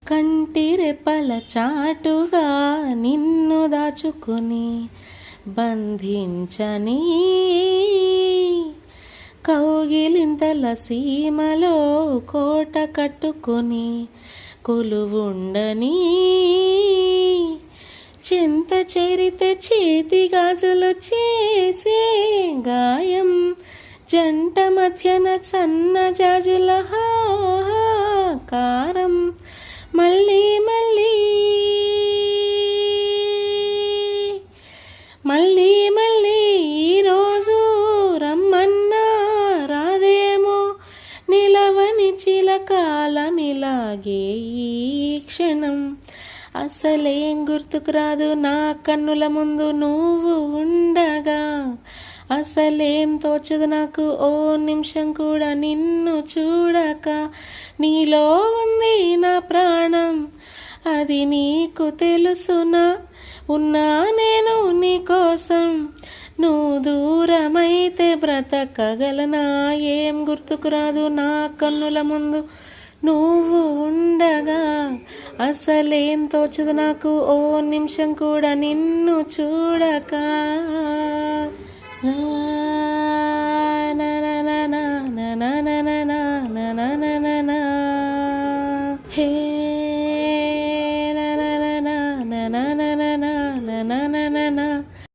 కంటి రెప్పల చాటుగా నిన్ను దాచుకుని బంధించని కౌగిలింతల సీమలో కోట కట్టుకుని కొలువుండని చింత చేరితే చేతి గాజులు చేసే గాయం జంట మధ్యన సన్న జాజుల కారం మళ్ళీ మళ్ళీ మళ్ళీ మళ్ళీ ఈరోజు రమ్మన్నా రాదేమో నిలవని చిలకాలమిలాగే ఈ క్షణం అసలేం గుర్తుకు రాదు నా కన్నుల ముందు నువ్వు ఉండగా అసలేం తోచదు నాకు ఓ నిమిషం కూడా నిన్ను చూడక నీలో ఉంది నా ప్రాణం అది నీకు తెలుసునా ఉన్నా నేను నీ కోసం నువ్వు దూరమైతే బ్రతకగలనా ఏం గుర్తుకు రాదు నా కన్నుల ముందు నువ్వు ఉండగా అసలేం తోచదు నాకు ఓ నిమిషం కూడా నిన్ను చూడక నా నా నా నా నా నా నా నా నా నా